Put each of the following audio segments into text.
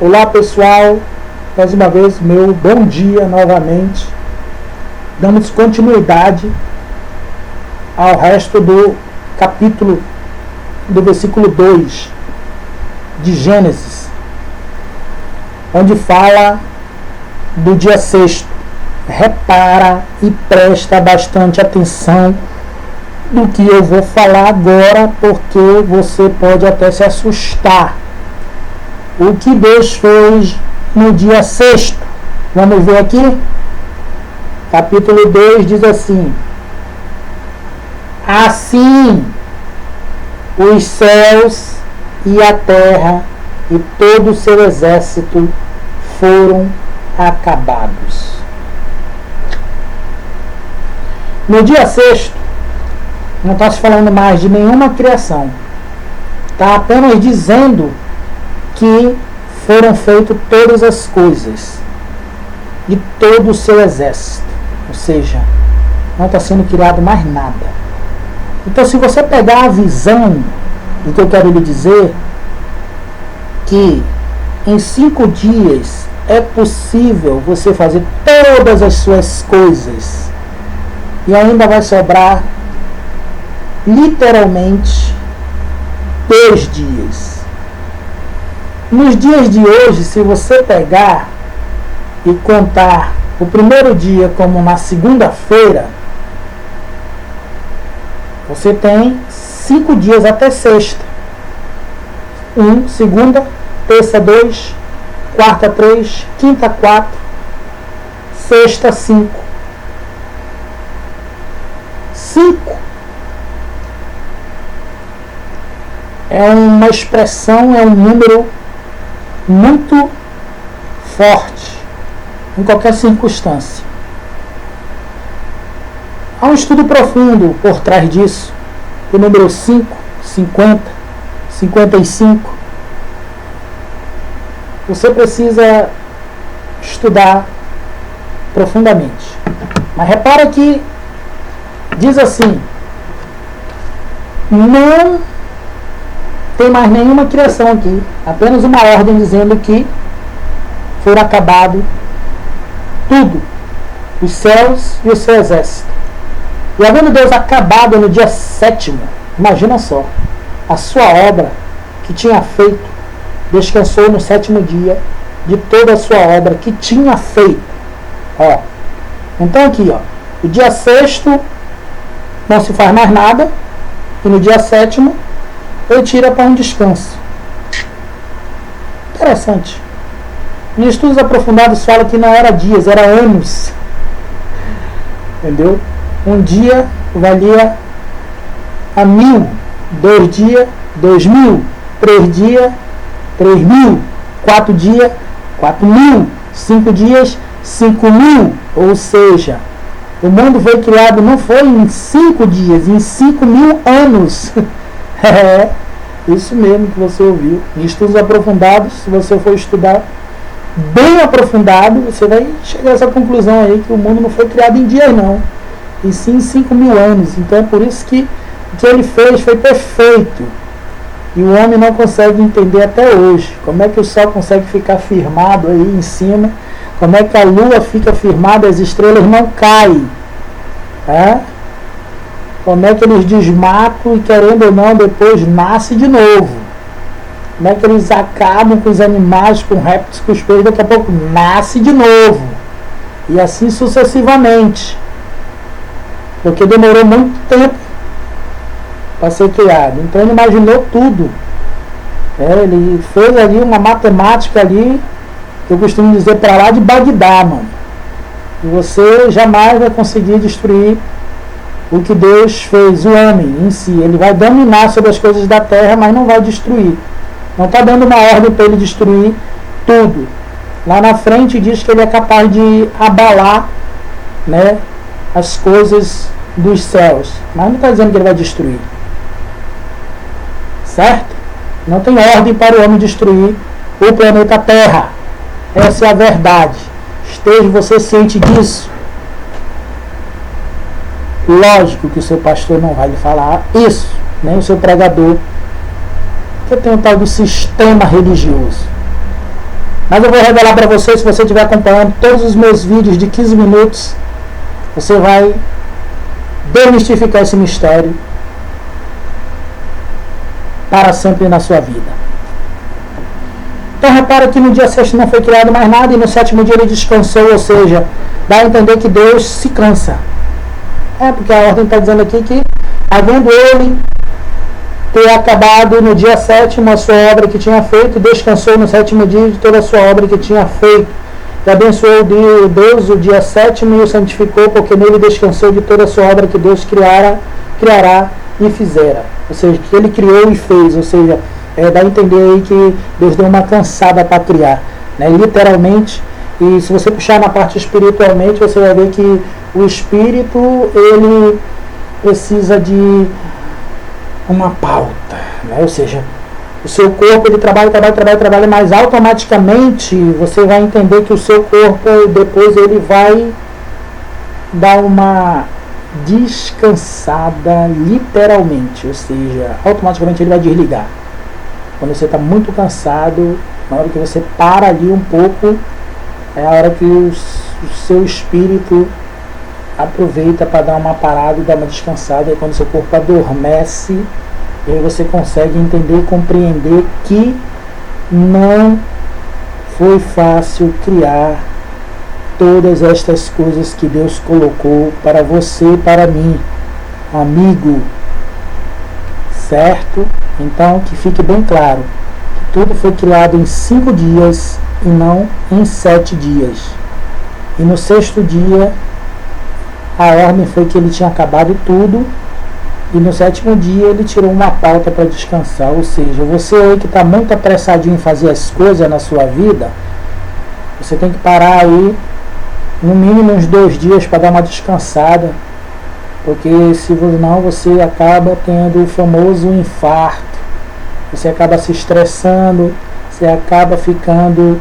Olá pessoal, mais uma vez meu bom dia novamente. Damos continuidade ao resto do capítulo do versículo 2 de Gênesis, onde fala do dia sexto. Repara e presta bastante atenção do que eu vou falar agora, porque você pode até se assustar. O que Deus fez no dia sexto? Vamos ver aqui? Capítulo 2 diz assim: assim os céus e a terra e todo o seu exército foram acabados. No dia sexto, não está se falando mais de nenhuma criação. Está apenas dizendo que foram feitas todas as coisas de todo o seu exército. Ou seja, não está sendo criado mais nada. Então, se você pegar a visão do que eu quero lhe dizer, que em 5 dias é possível você fazer todas as suas coisas e ainda vai sobrar literalmente 2 dias. Nos dias de hoje, se você pegar e contar o primeiro dia como na segunda-feira, você tem 5 dias até sexta. 1, segunda, terça 2, quarta 3, quinta 4, sexta 5. 5 é uma expressão, é um número muito forte em qualquer circunstância. Há um estudo profundo por trás disso. O número 5, 50, 55. Você precisa estudar profundamente. Mas repara que diz assim: não tem mais nenhuma criação aqui, apenas uma ordem dizendo que foram acabados tudo, os céus e o seu exército. E havendo Deus acabado no dia 7º, imagina só, a sua obra que tinha feito, descansou no 7º dia de toda a sua obra que tinha feito. Então aqui, o dia 6º não se faz mais nada, e no dia 7º ele tira para um descanso. Interessante. Em estudos aprofundados fala que não era dias, era anos. Entendeu? Um dia valia a 1000, 2 dias, 2000, 3 dias, 3000, 4 dias, 4000, 5 dias, 5000. Ou seja, o mundo foi criado não foi em 5 dias, em 5000 anos. É, isso mesmo que você ouviu. Em estudos aprofundados, se você for estudar bem aprofundado, você vai chegar a essa conclusão aí, que o mundo não foi criado em dias não, e sim em 5000 anos. Então é por isso que o que ele fez foi perfeito. E o homem não consegue entender até hoje. Como é que o sol consegue ficar firmado aí em cima? Como é que a lua fica firmada, as estrelas não caem? Como é que eles desmatam e, querendo ou não, depois nasce de novo? Como é que eles acabam com os animais, com répteis, com os peixes, daqui a pouco nasce de novo? E assim sucessivamente. Porque demorou muito tempo para ser criado. Então ele imaginou tudo. Ele fez ali uma matemática ali, eu costumo dizer, para lá de Bagdá, mano. E você jamais vai conseguir destruir o que Deus fez, o homem em si. Ele vai dominar sobre as coisas da terra, mas não vai destruir. Não está dando uma ordem para ele destruir tudo. Lá na frente diz que ele é capaz de abalar, as coisas dos céus. Mas não está dizendo que ele vai destruir. Certo? Não tem ordem para o homem destruir o planeta Terra. Essa é a verdade. Esteja você ciente disso. Lógico que o seu pastor não vai lhe falar isso, nem o seu pregador, porque tem um tal do sistema religioso. Mas eu vou revelar para você, se você estiver acompanhando todos os meus vídeos de 15 minutos, você vai desmistificar esse mistério para sempre na sua vida. Então repara que no dia 6 não foi criado mais nada e no 7º dia ele descansou, ou seja, dá a entender que Deus se cansa. Porque a ordem está dizendo aqui que, havendo ele ter acabado no dia 7º a sua obra que tinha feito, descansou no 7º dia de toda a sua obra que tinha feito. E abençoou Deus o dia 7º e o santificou, porque nele descansou de toda a sua obra que Deus criará e fizera. Ou seja, que ele criou e fez. Ou seja, dá a entender aí que Deus deu uma cansada para criar, né? Literalmente. E se você puxar na parte espiritualmente, você vai ver que o espírito, ele precisa de uma pauta, né? Ou seja, o seu corpo, ele trabalha, mas automaticamente você vai entender que o seu corpo, depois ele vai dar uma descansada, literalmente. Ou seja, automaticamente ele vai desligar. Quando você está muito cansado, na hora que você para ali um pouco, é a hora que o seu espírito aproveita para dar uma parada e dar uma descansada. E quando seu corpo adormece, e aí você consegue entender e compreender que não foi fácil criar todas estas coisas que Deus colocou para você e para mim, amigo. Certo? Então, que fique bem claro que tudo foi criado em 5 dias e não em 7 dias. E no 6º dia, a ordem foi que ele tinha acabado tudo. E no 7º dia, ele tirou uma pauta para descansar. Ou seja, você aí que está muito apressadinho em fazer as coisas na sua vida, você tem que parar aí no mínimo uns 2 dias para dar uma descansada. Porque se não, você acaba tendo o famoso infarto. Você acaba se estressando, você acaba ficando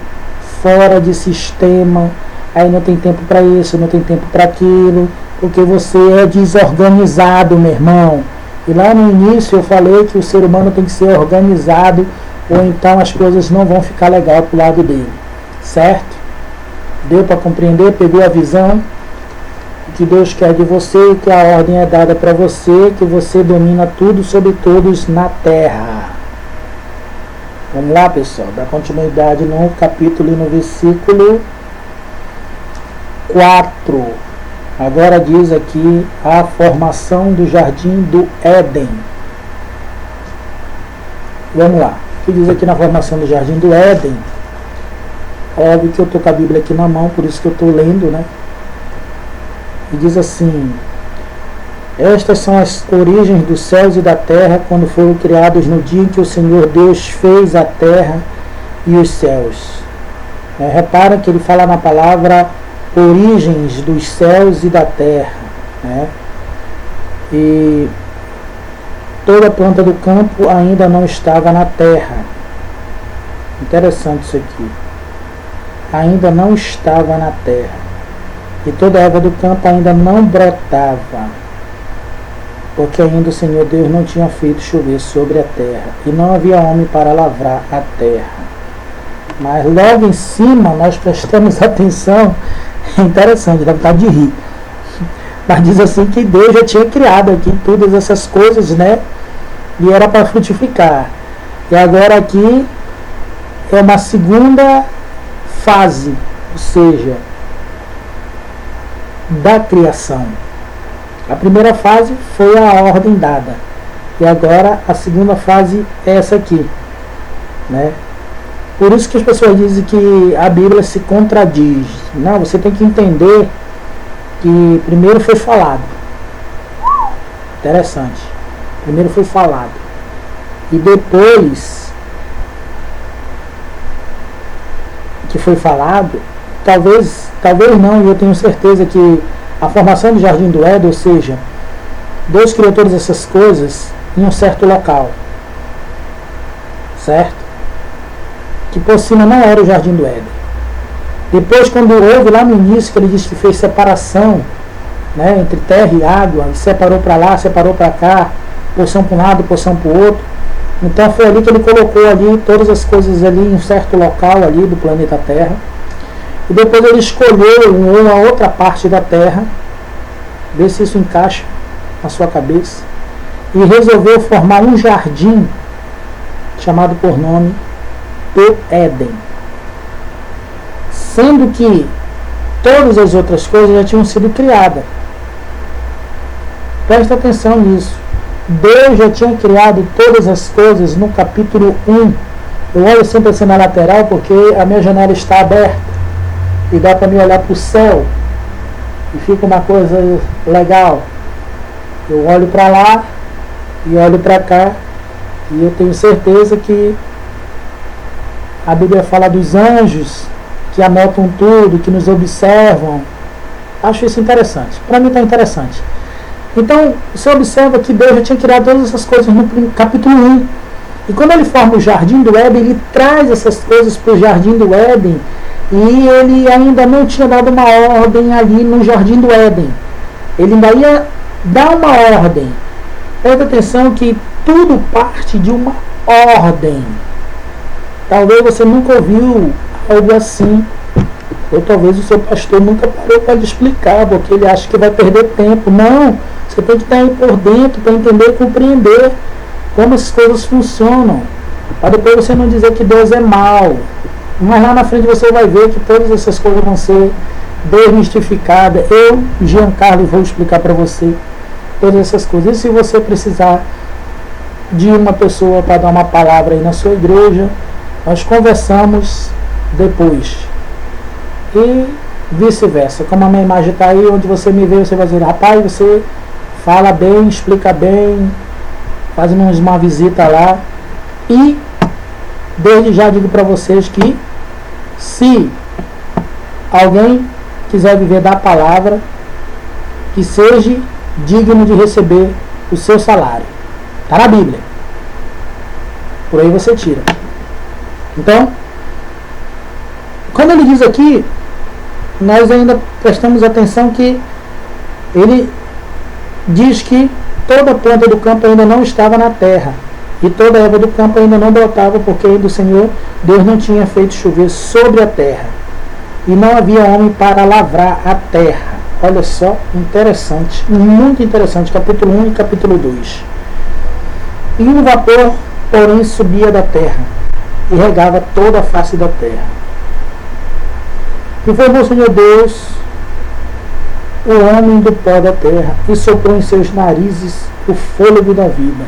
fora de sistema. Aí não tem tempo para isso, não tem tempo para aquilo, porque você é desorganizado, meu irmão. E lá no início eu falei que o ser humano tem que ser organizado, ou então as coisas não vão ficar legal pro lado dele. Certo? Deu para compreender? Pegou a visão? Que Deus quer de você, que a ordem é dada para você, que você domina tudo sobre todos na terra. Vamos lá, pessoal, dar continuidade no capítulo e no versículo 4. Agora diz aqui a formação do jardim do Éden. Vamos lá. O que diz aqui na formação do jardim do Éden? Óbvio que eu estou com a Bíblia aqui na mão, por isso que eu estou lendo, né? E diz assim: estas são as origens dos céus e da terra, quando foram criados no dia em que o Senhor Deus fez a terra e os céus. Repara que ele fala na palavra origens dos céus e da terra, né? E toda planta do campo ainda não estava na terra. Interessante isso aqui. Ainda não estava na terra. E toda a erva do campo ainda não brotava, porque ainda o Senhor Deus não tinha feito chover sobre a terra, e não havia homem para lavrar a terra. Mas logo em cima nós prestamos atenção, é interessante, dá vontade de rir. Mas diz assim que Deus já tinha criado aqui todas essas coisas, né? E era para frutificar. E agora aqui é uma segunda fase, ou seja, da criação. A primeira fase foi a ordem dada, e agora a segunda fase é essa aqui, né? Por isso que as pessoas dizem que a Bíblia se contradiz. Não, você tem que entender que primeiro foi falado. Interessante. Primeiro foi falado, e depois que foi falado, talvez não, e eu tenho certeza que a formação do jardim do Éden, ou seja, Deus criou todas essas coisas em um certo local, certo? Que por cima não era o jardim do Éden. Depois, quando houve lá no início, que ele disse que fez separação, né, entre terra e água, e separou para lá, separou para cá, porção para um lado, porção para o outro, Então foi ali que ele colocou ali todas as coisas ali em um certo local ali do planeta Terra. E depois ele escolheu uma outra parte da Terra, vê se isso encaixa na sua cabeça, e resolveu formar um jardim chamado por nome do Éden. Sendo que todas as outras coisas já tinham sido criadas. Presta atenção nisso. Deus já tinha criado todas as coisas no capítulo 1. Eu olho sempre assim na lateral porque a minha janela está aberta e dá para me olhar para o céu e fica uma coisa legal. Eu olho para lá e olho para cá e eu tenho certeza que a Bíblia fala dos anjos que anotam tudo, que nos observam. Acho isso interessante. Para mim está interessante. Então, você observa que Deus já tinha criado todas essas coisas no capítulo 1. E quando ele forma o Jardim do Éden, ele traz essas coisas para o Jardim do Éden. E ele ainda não tinha dado uma ordem ali no Jardim do Éden. Ele ainda ia dar uma ordem. Presta atenção que tudo parte de uma ordem. Talvez você nunca ouviu algo assim. Ou talvez o seu pastor nunca parou para lhe explicar, porque ele acha que vai perder tempo. Não, você tem que estar aí por dentro para entender e compreender como essas coisas funcionam. Para depois você não dizer que Deus é mau. Mas lá na frente você vai ver que todas essas coisas vão ser desmistificadas. Eu, Giancarlo, vou explicar para você todas essas coisas. E se você precisar de uma pessoa para dar uma palavra aí na sua igreja, nós conversamos depois. E vice-versa. Como a minha imagem está aí, onde você me vê, você vai dizer: rapaz, você fala bem, explica bem, faz-nos uma visita lá. E desde já digo para vocês que se alguém quiser viver da palavra, que seja digno de receber o seu salário. Está na Bíblia. Por aí você tira. Então, quando ele diz aqui, nós ainda prestamos atenção que ele diz que toda planta do campo ainda não estava na terra e toda erva do campo ainda não brotava, porque ainda o Senhor Deus não tinha feito chover sobre a terra e não havia homem para lavrar a terra. Olha só, interessante, muito interessante, capítulo 1 e capítulo 2. E um vapor, porém, subia da terra e regava toda a face da terra. E formou o Senhor Deus o homem do pó da terra e soprou em seus narizes o fôlego da vida.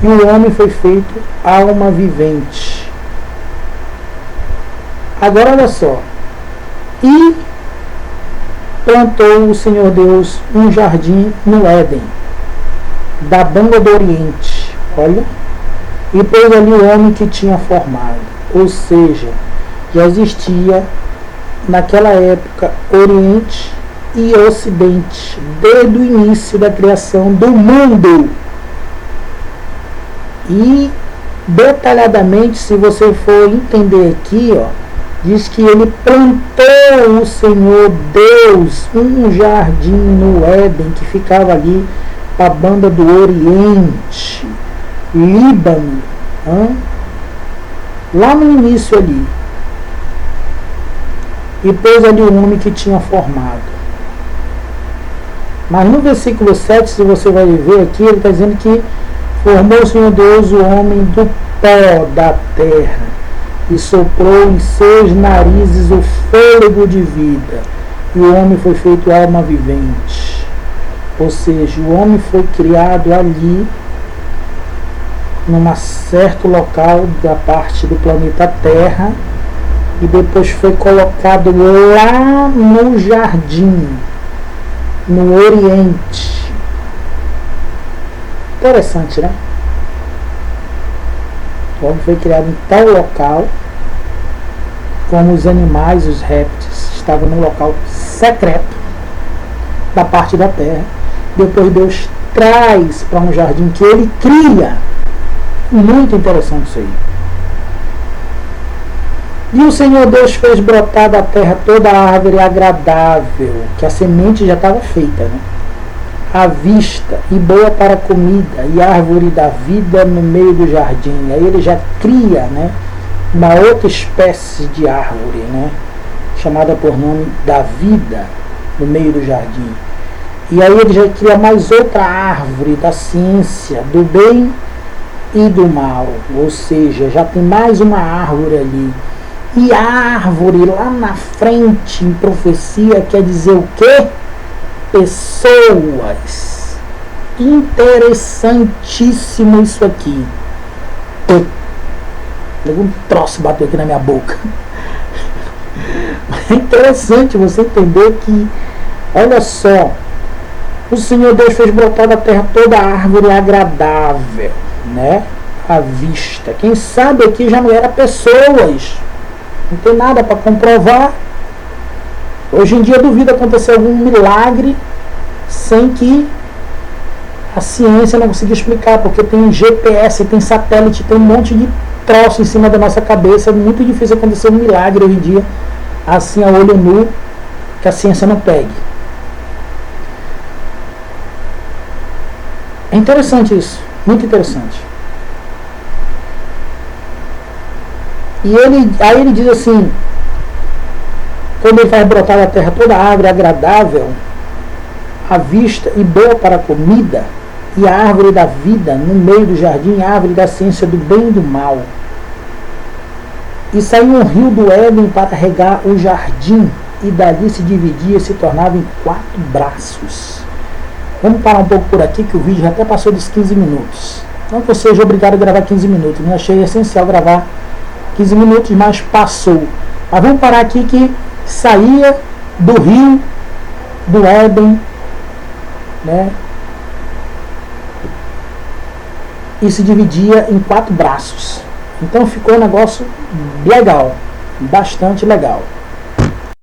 E o homem foi feito alma vivente. Agora olha só. E plantou o Senhor Deus um jardim no Éden, da banda do Oriente. Olha. E pôs ali o homem que tinha formado. Ou seja, já existia naquela época Oriente e Ocidente, desde o início da criação do mundo. E detalhadamente, se você for entender aqui, ó, diz que ele plantou o Senhor Deus um jardim no Éden, que ficava ali para a banda do Oriente, Líbano, lá no início ali. E pôs ali o homem que tinha formado. Mas no versículo 7, se você vai ver aqui, ele está dizendo que formou o Senhor Deus o homem do pó da terra e soprou em seus narizes o fôlego de vida, e o homem foi feito alma vivente. Ou seja, o homem foi criado ali, num certo local da parte do planeta Terra, e depois foi colocado lá no jardim, no Oriente. Interessante, né? O homem foi criado em tal local, como os animais, os répteis, estavam num local secreto da parte da terra. Depois Deus traz para um jardim que ele cria. Muito interessante isso aí. E o Senhor Deus fez brotar da terra toda a árvore agradável, que a semente já estava feita, né? à vista e boa para a comida, e árvore da vida no meio do jardim. Aí ele já cria, né, uma outra espécie de árvore, né, chamada por nome da vida no meio do jardim. E aí ele já cria mais outra árvore da ciência, do bem e do mal. Ou seja, já tem mais uma árvore ali. E a árvore lá na frente, em profecia, quer dizer o quê? Pessoas. Interessantíssimo isso aqui. Um troço bateu aqui na minha boca. É interessante você entender que, olha só, o Senhor Deus fez brotar da terra toda a árvore agradável, né, à vista. Quem sabe aqui já não era pessoas. Não tem nada para comprovar. Hoje em dia duvido acontecer algum milagre sem que a ciência não consiga explicar, porque tem GPS, tem satélite, tem um monte de troço em cima da nossa cabeça. É muito difícil acontecer um milagre hoje em dia, assim a olho nu, que a ciência não pegue. É interessante isso, muito interessante. E aí ele diz assim, quando ele faz brotar da terra toda a árvore agradável à vista e boa para a comida, e a árvore da vida no meio do jardim, a árvore da ciência do bem e do mal. E saiu um rio do Éden para regar o jardim, e dali se dividia e se tornava em 4 braços. Vamos parar um pouco por aqui, que o vídeo já até passou dos 15 minutos. Não que eu seja obrigado a gravar 15 minutos, não achei essencial gravar 15 minutos, mas passou. Mas vamos parar aqui que saía do rio do Éden, né, e se dividia em 4 braços. Então ficou um negócio legal, bastante legal.